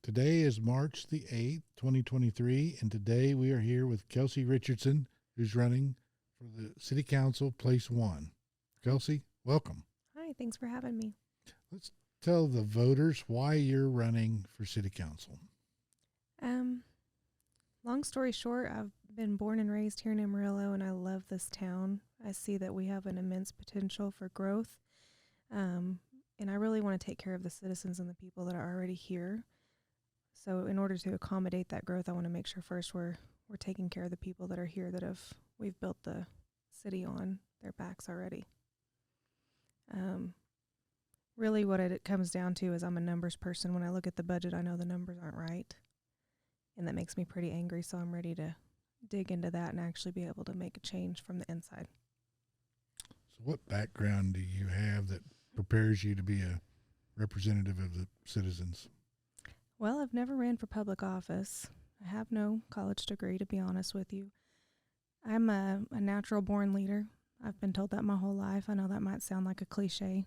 Today is March the 8th, 2023, and today we are here with Kelsey Richardson, who's running for the City Council, Place 1. Kelsey, welcome. Hi, thanks for having me. Let's tell the voters why you're running for City Council. Long story short, I've been born and raised here in Amarillo, and I love this town. I see that we have an immense potential for growth, and I really want to take care of the citizens and the people that are already here. So in order to accommodate that growth, I want to make sure first we're taking care of the people that are here we've built the city on their backs already. Really what it comes down to is I'm a numbers person. When I look at the budget, I know the numbers aren't right, and that makes me pretty angry, so I'm ready to dig into that and actually be able to make a change from the inside. So what background do you have that prepares you to be a representative of the citizens? Well, I've never ran for public office. I have no college degree, to be honest with you. I'm a natural born leader. I've been told that my whole life. I know that might sound like a cliche,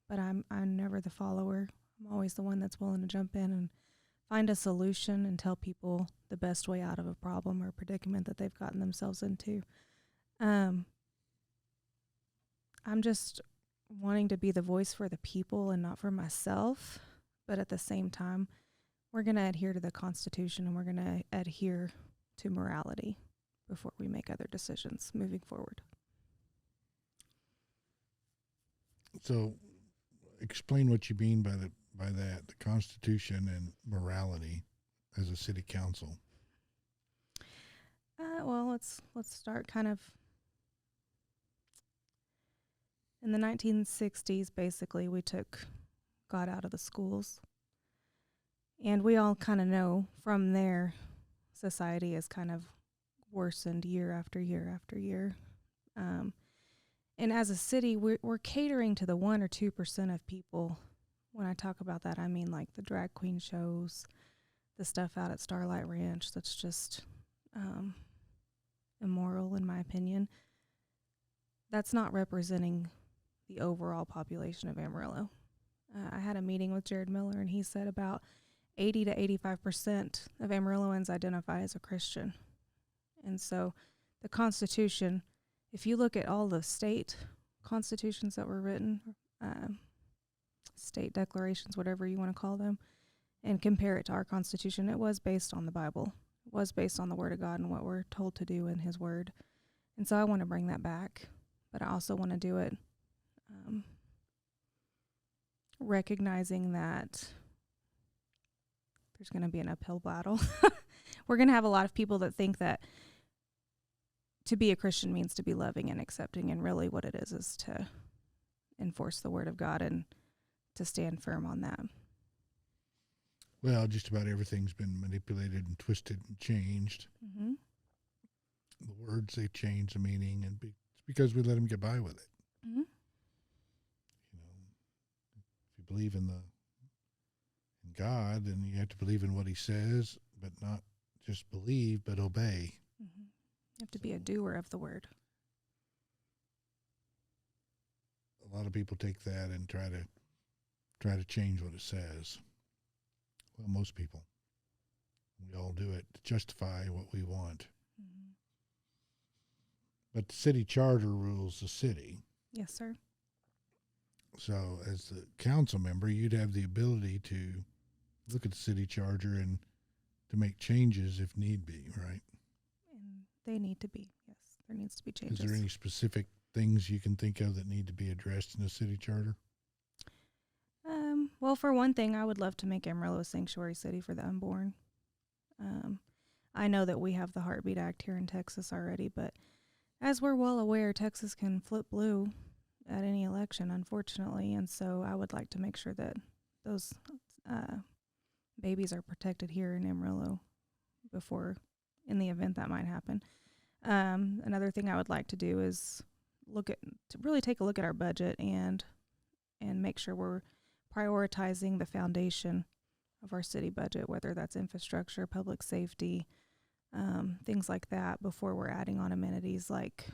but I'm never the follower. I'm always the one that's willing to jump in and find a solution and tell people the best way out of a problem or predicament that they've gotten themselves into. I'm just wanting to be the voice for the people and not for myself, but at the same time, we're going to adhere to the Constitution and we're going to adhere to morality before we make other decisions moving forward. So explain what you mean by that, the Constitution and morality as a city council. Well, let's start kind of in the 1960s. Basically, we took God out of the schools. And we all kind of know from there, society has kind of worsened year after year after year. And as a city, we're catering to the 1 or 2% of people. When I talk about that, I mean like the drag queen shows, the stuff out at Starlight Ranch that's just immoral, in my opinion. That's not representing the overall population of Amarillo. I had a meeting with Jared Miller, and he said about 80 to 85% of Amarilloans identify as a Christian. And so the Constitution, if you look at all the state constitutions that were written, state declarations, whatever you want to call them, and compare it to our Constitution, it was based on the Bible. It was based on the Word of God and what we're told to do in His Word. And so I want to bring that back, but I also want to do it recognizing that there's going to be an uphill battle. We're going to have a lot of people that think that to be a Christian means to be loving and accepting, and really what it is to enforce the Word of God and to stand firm on that. Well, just about everything's been manipulated and twisted and changed. Mm-hmm. The words, they change the meaning, and it's because we let them get by with it. Mm-hmm. You know, if you believe in God, then you have to believe in what He says, but not just believe, but obey. Mm-hmm. You have to be a doer of the Word. A lot of people take that and try to change what it says. Well, most people. We all do it to justify what we want. Mm-hmm. But the city charter rules the city. Yes, sir. So as the council member, you'd have the ability to look at the city charter and to make changes if need be, right? And they need to be. Yes, there needs to be changes. Is there any specific things you can think of that need to be addressed in the city charter? Well, for one thing, I would love to make Amarillo a sanctuary city for the unborn. I know that we have the Heartbeat Act here in Texas already, but as we're well aware, Texas can flip blue at any election, unfortunately, and so I would like to make sure that those babies are protected here in Amarillo in the event that might happen. Another thing I would like to do is really take a look at our budget and make sure we're prioritizing the foundation of our city budget, whether that's infrastructure, public safety, things like that, before we're adding on amenities like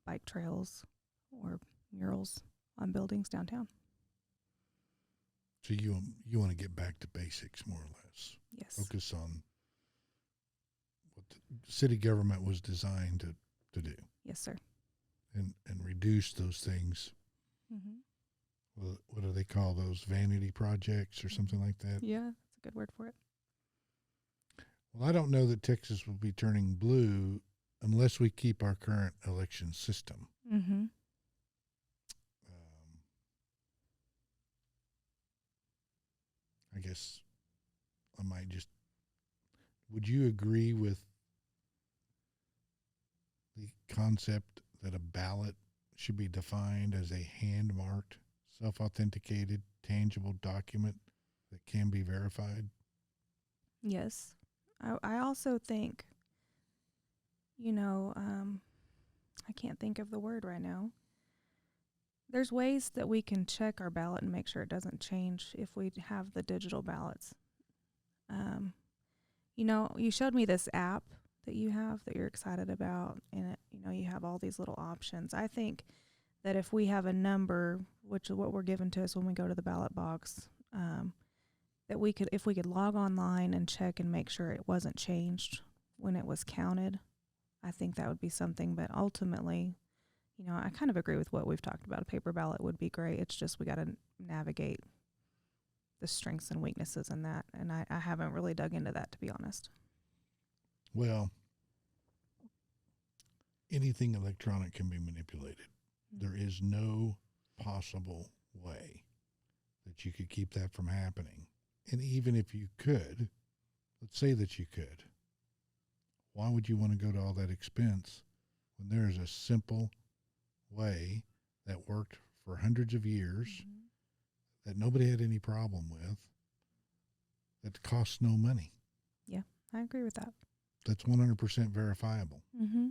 bike trails or murals on buildings downtown. So you want to get back to basics, more or less. Focus on what the city government was designed to do. Yes, sir. And reduce those things. Mm-hmm. What do they call those? Vanity projects or something like that? Yeah, that's a good word for it. Well, I don't know that Texas will be turning blue unless we keep our current election system. Mm-hmm. I guess I might just. Would you agree with the concept that a ballot should be defined as a hand-marked, self-authenticated, tangible document that can be verified? Yes. I also think, I can't think of the word right now. There's ways that we can check our ballot and make sure it doesn't change if we have the digital ballots. You showed me this app that you have that you're excited about, and you have all these little options. I think that if we have a number, which is what we're given to us when we go to the ballot box, that if we could log online and check and make sure it wasn't changed when it was counted, I think that would be something. But ultimately, I kind of agree with what we've talked about. A paper ballot would be great. It's just we got to navigate the strengths and weaknesses in that. And I haven't really dug into that, to be honest. Well, anything electronic can be manipulated. Mm-hmm. There is no possible way that you could keep that from happening. And even if you could, let's say that you could, why would you want to go to all that expense when there is a simple way that worked for hundreds of years, mm-hmm. that nobody had any problem with, that costs no money? Yeah, I agree with that. That's 100% verifiable. Mm-hmm.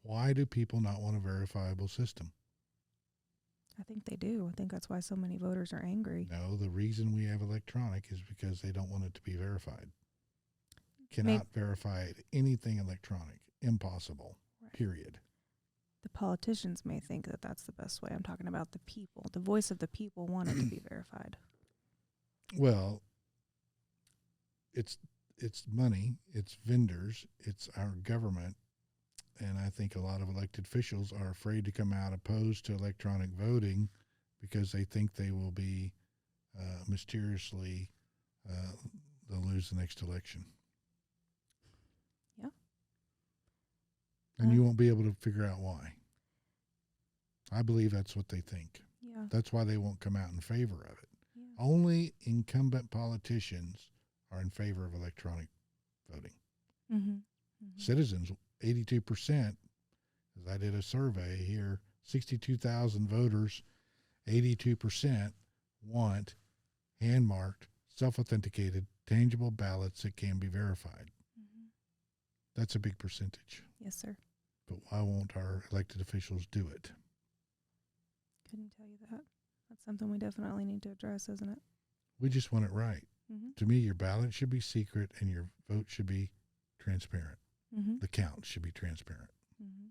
Why do people not want a verifiable system? I think they do. I think that's why so many voters are angry. No, the reason we have electronic is because they don't want it to be verified. Cannot verify anything electronic. Impossible. Right. Period. The politicians may think that that's the best way. I'm talking about the people. The voice of the people want it to be verified. Well, it's money, it's vendors, it's our government. And I think a lot of elected officials are afraid to come out opposed to electronic voting because they think they will be mysteriously, they'll lose the next election. Yeah. And you won't be able to figure out why. I believe that's what they think. Yeah. That's why they won't come out in favor of it. Yeah. Only incumbent politicians are in favor of electronic voting. Mm-hmm. Mm-hmm. Citizens, 82%, as I did a survey here, 62,000 voters, 82% want hand-marked, self-authenticated, tangible ballots that can be verified. Mm-hmm. That's a big percentage. Yes, sir. But why won't our elected officials do it? Couldn't tell you that. That's something we definitely need to address, isn't it? We just want it right. Mm-hmm. To me, your ballot should be secret and your vote should be transparent. Mm-hmm. The count should be transparent. Mm-hmm.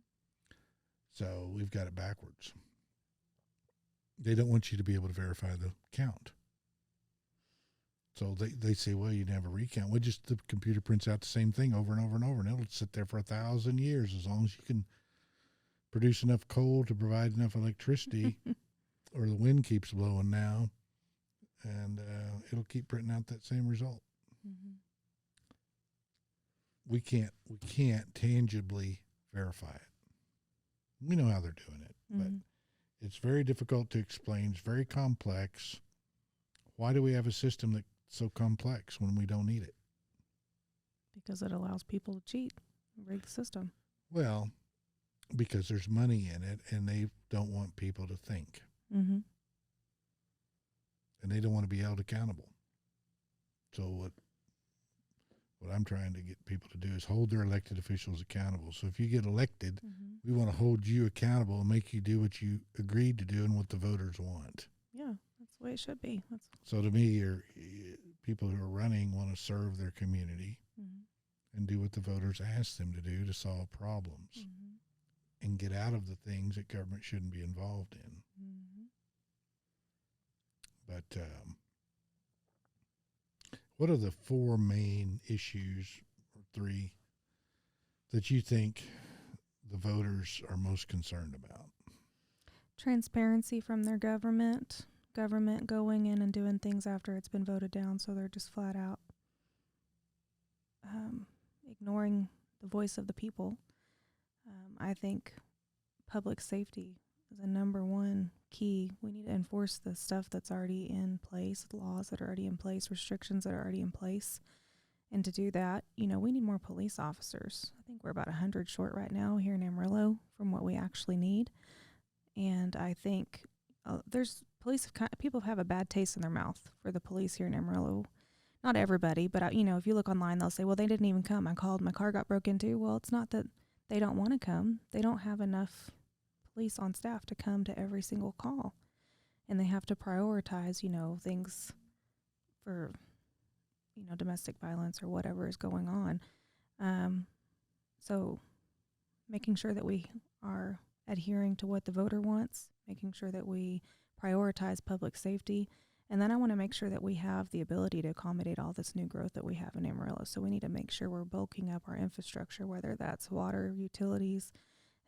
So we've got it backwards. They don't want you to be able to verify the count. So they say, well, you never recount. Well, just the computer prints out the same thing over and over and over, and it'll sit there for 1,000 years as long as you can produce enough coal to provide enough electricity, or the wind keeps blowing now, and it'll keep printing out that same result. Mm-hmm. We can't tangibly verify it. We know how they're doing it, mm-hmm. but it's very difficult to explain. It's very complex. Why do we have a system that's so complex when we don't need it? Because it allows people to cheat, rig the system. Well, because there's money in it, and they don't want people to think. Mm-hmm. And they don't want to be held accountable. So what I'm trying to get people to do is hold their elected officials accountable. So if you get elected, mm-hmm. we want to hold you accountable and make you do what you agreed to do and what the voters want. Yeah, that's the way it should be. So to me, people who are running want to serve their community mm-hmm. and do what the voters ask them to do to solve problems mm-hmm. and get out of the things that government shouldn't be involved in. Mm-hmm. But What are the four main issues, or three, that you think the voters are most concerned about? Transparency from their government going in and doing things after it's been voted down, so they're just flat out ignoring the voice of the people. I think public safety is a number one key. We need to enforce the stuff that's already in place, the laws that are already in place, restrictions that are already in place. And to do that, we need more police officers. I think we're about 100 short right now here in Amarillo from what we actually need. And I think people have a bad taste in their mouth for the police here in Amarillo. Not everybody, but if you look online, they'll say, well, they didn't even come. I called, my car got broke into. Well, it's not that they don't want to come. They don't have enough police on staff to come to every single call. And they have to prioritize, things for, domestic violence or whatever is going on. So making sure that we are adhering to what the voter wants, making sure that we prioritize public safety. And then I want to make sure that we have the ability to accommodate all this new growth that we have in Amarillo. So we need to make sure we're bulking up our infrastructure, whether that's water, utilities,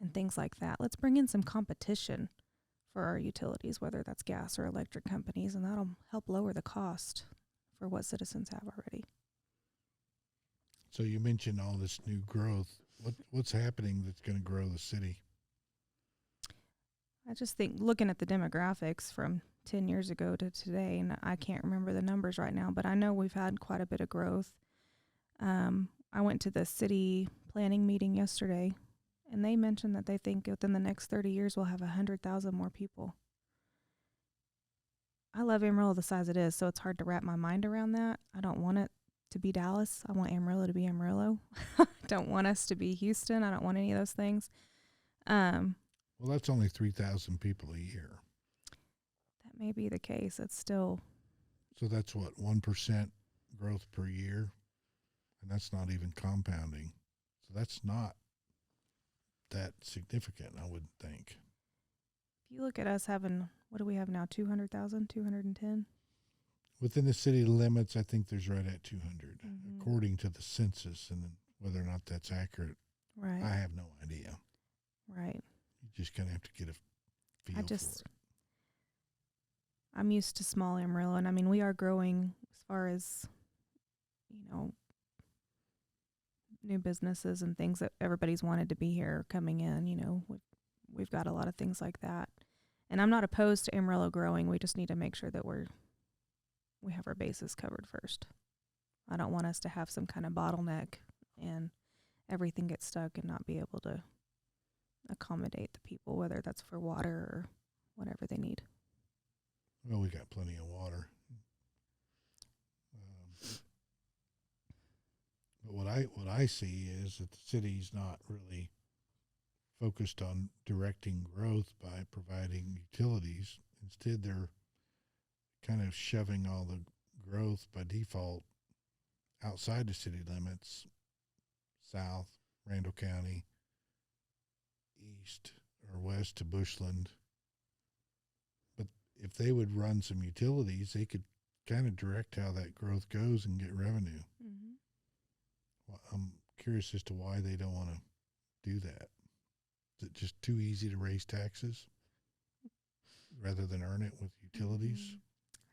and things like that. Let's bring in some competition for our utilities, whether that's gas or electric companies, and that'll help lower the cost for what citizens have already. So you mentioned all this new growth. What's happening that's going to grow the city? I just think looking at the demographics from 10 years ago to today, and I can't remember the numbers right now, but I know we've had quite a bit of growth. I went to the city planning meeting yesterday, and they mentioned that they think within the next 30 years we'll have 100,000 more people. I love Amarillo the size it is, so it's hard to wrap my mind around that. I don't want it to be Dallas. I want Amarillo to be Amarillo. I don't want us to be Houston. I don't want any of those things. Well, that's only 3,000 people a year. That may be the case. It's still. So that's what, 1% growth per year? And that's not even compounding. So that's not that significant, I wouldn't think. If you look at us having, what do we have now, 200,000, 210? Within the city limits, I think there's right at 200, according to the census, and whether or not that's accurate, right. I have no idea. Right. You just kind of have to get a feel for it. I'm used to small Amarillo, and I mean, we are growing as far as, new businesses and things that everybody's wanted to be here coming in. We've got a lot of things like that. And I'm not opposed to Amarillo growing. We just need to make sure that we have our bases covered first. I don't want us to have some kind of bottleneck and everything gets stuck and not be able to accommodate the people, whether that's for water or whatever they need. Well, we got plenty of water. But what I see is that the city's not really focused on directing growth by providing utilities. Instead, they're kind of shoving all the growth by default outside the city limits, south, Randall County, east or west to Bushland. But if they would run some utilities, they could kind of direct how that growth goes and get revenue. Mm-hmm. Well, I'm curious as to why they don't want to do that. Is it just too easy to raise taxes rather than earn it with utilities?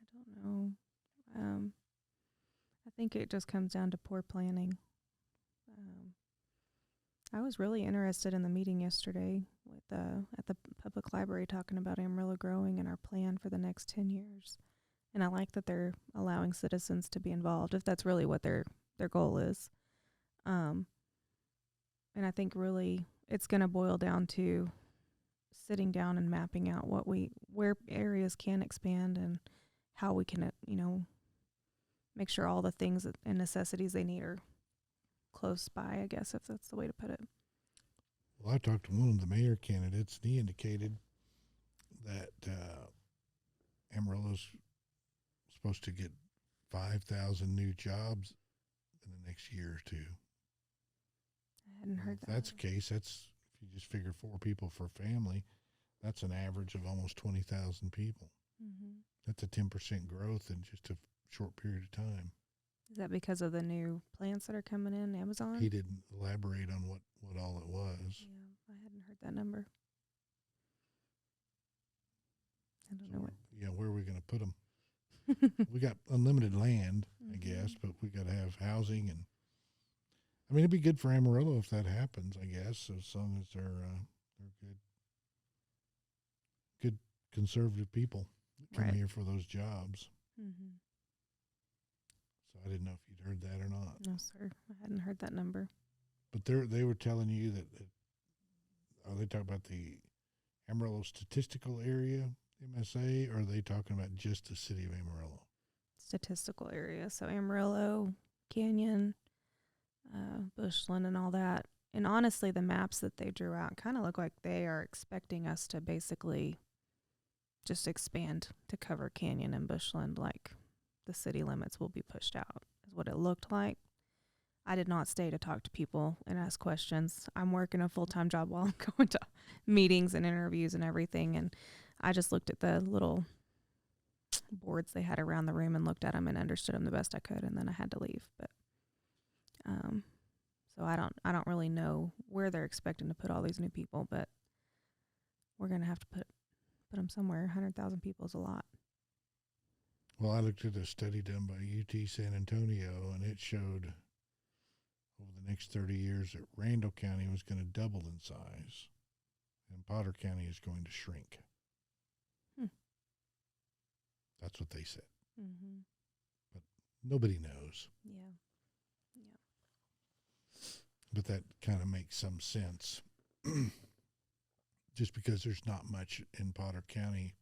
I don't know. I think it just comes down to poor planning. I was really interested in the meeting yesterday with at the public library talking about Amarillo growing and our plan for the next 10 years. And I like that they're allowing citizens to be involved, if that's really what their goal is. And I think really it's going to boil down to sitting down and mapping out where areas can expand and how we can, make sure all the things and necessities they need are close by, I guess, if that's the way to put it. Well, I talked to one of the mayor candidates, and he indicated that Amarillo's supposed to get 5,000 new jobs in the next year or two. I hadn't heard that. If that's the case, that's, if you just figure 4 people for a family, that's an average of almost 20,000 people. Mm-hmm. That's a 10% growth in just a short period of time. Is that because of the new plants that are coming in, Amazon? He didn't elaborate on what all it was. Yeah, I hadn't heard that number. I don't know what. Yeah, where are we going to put them? We got unlimited land, I guess, but we got to have housing, and I mean, it'd be good for Amarillo if that happens, I guess, as long as they're good conservative people that come Right. here for those jobs. Mm-hmm. So I didn't know if you'd heard that or not. No, sir. I hadn't heard that number. But they were telling you that are they talking about the Amarillo statistical area, MSA, or are they talking about just the city of Amarillo? Statistical area. So Amarillo, Canyon, Bushland, and all that. And honestly, the maps that they drew out kind of look like they are expecting us to basically just expand to cover Canyon and Bushland, like the city limits will be pushed out, is what it looked like. I did not stay to talk to people and ask questions. I'm working a full-time job while I'm going to meetings and interviews and everything. And I just looked at the little boards they had around the room and looked at them and understood them the best I could. And then I had to leave. But, so I don't really know where they're expecting to put all these new people, but we're going to have to put them somewhere. 100,000 people is a lot. Well, I looked at a study done by UT San Antonio, and it showed over the next 30 years that Randall County was going to double in size, and Potter County is going to shrink. That's what they said. Mm-hmm. But nobody knows. Yeah. But that kind of makes some sense. Just because there's not much in Potter County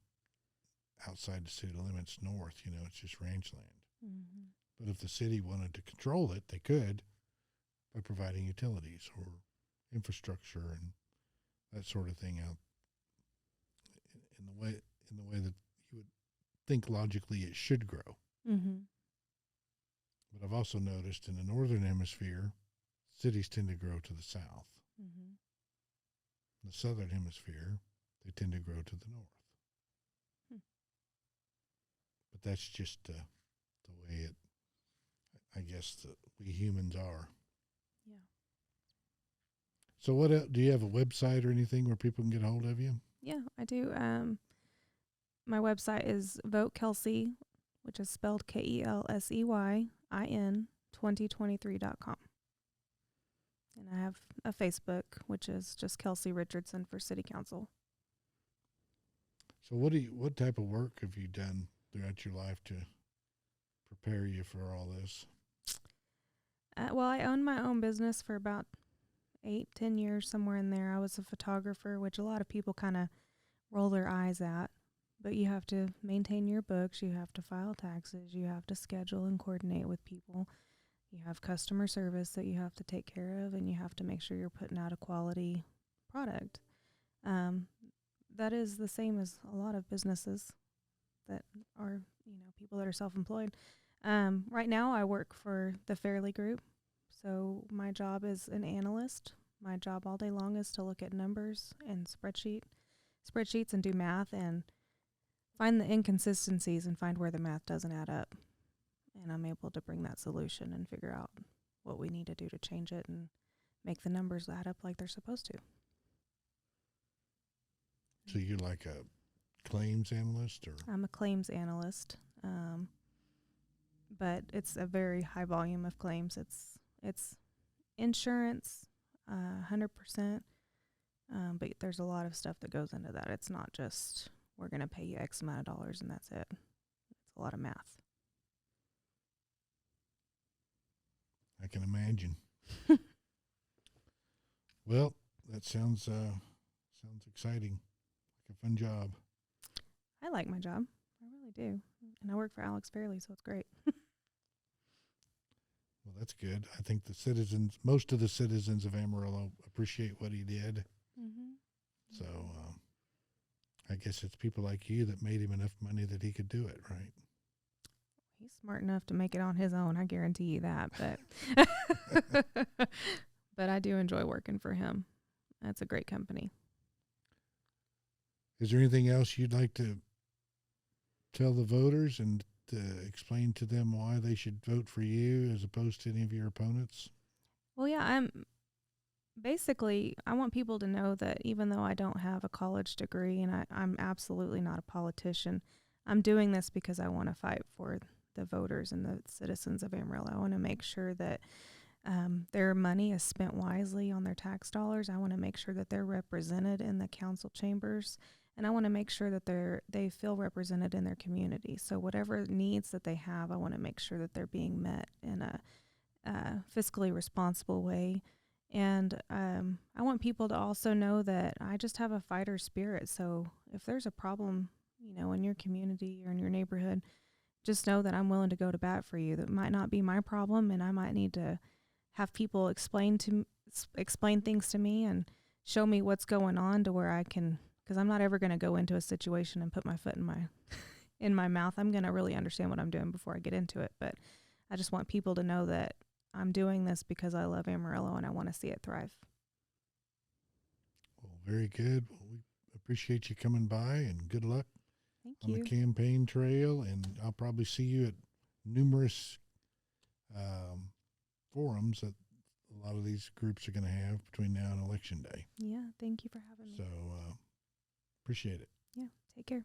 outside the city limits north, it's just rangeland. Mm-hmm. But if the city wanted to control it, they could by providing utilities or infrastructure and that sort of thing out in the way that you would think logically it should grow. Mm-hmm. But I've also noticed in the northern hemisphere, cities tend to grow to the south. Mm-hmm. In the southern hemisphere, they tend to grow to the north. But that's just the way it, I guess, we humans are. Yeah. So what do you have a website or anything where people can get a hold of you? Yeah, I do. My website is Vote Kelsey, which is spelled KELSEYIN 2023.com. And I have a Facebook, which is just Kelsey Richardson for City Council. So what type of work have you done throughout your life to prepare you for all this? Well, I owned my own business for about 8-10 years, somewhere in there. I was a photographer, which a lot of people kind of roll their eyes at. But you have to maintain your books, you have to file taxes, you have to schedule and coordinate with people. You have customer service that you have to take care of, and you have to make sure you're putting out a quality product. That is the same as a lot of businesses that are, people that are self-employed. Right now I work for the Fairley Group. So my job is an analyst. My job all day long is to look at numbers and spreadsheets and do math and find the inconsistencies and find where the math doesn't add up. And I'm able to bring that solution and figure out what we need to do to change it and make the numbers add up like they're supposed to. So you're like a claims analyst, or? I'm a claims analyst, but it's a very high volume of claims. It's insurance, 100%, but there's a lot of stuff that goes into that. It's not just we're going to pay you X amount of dollars and that's it. It's a lot of math. I can imagine. Well, that sounds exciting. Like a fun job. I like my job. I really do. And I work for Alex Fairley, so it's great. Well, that's good. I think most of the citizens of Amarillo appreciate what he did. Mm-hmm. So I guess it's people like you that made him enough money that he could do it, right? He's smart enough to make it on his own. I guarantee you that. But but I do enjoy working for him. That's a great company. Is there anything else you'd like to tell the voters and explain to them why they should vote for you as opposed to any of your opponents? Well, yeah, I want people to know that even though I don't have a college degree and I'm absolutely not a politician, I'm doing this because I want to fight for the voters and the citizens of Amarillo. I want to make sure that their money is spent wisely on their tax dollars. I want to make sure that they're represented in the council chambers, and I want to make sure that they feel represented in their community. So whatever needs that they have, I want to make sure that they're being met in a fiscally responsible way. And I want people to also know that I just have a fighter spirit. So if there's a problem, in your community or in your neighborhood, just know that I'm willing to go to bat for you. That might not be my problem, and I might need to have people explain things to me and show me what's going on to where I can, because I'm not ever going to go into a situation and put my foot in my mouth. I'm going to really understand what I'm doing before I get into it. But I just want people to know that I'm doing this because I love Amarillo and I want to see it thrive. Well, very good. Well, we appreciate you coming by, and good luck Thank on you. the campaign trail. And I'll probably see you at numerous forums that a lot of these groups are going to have between now and Election Day. Yeah, thank you for having me. So appreciate it. Yeah, take care.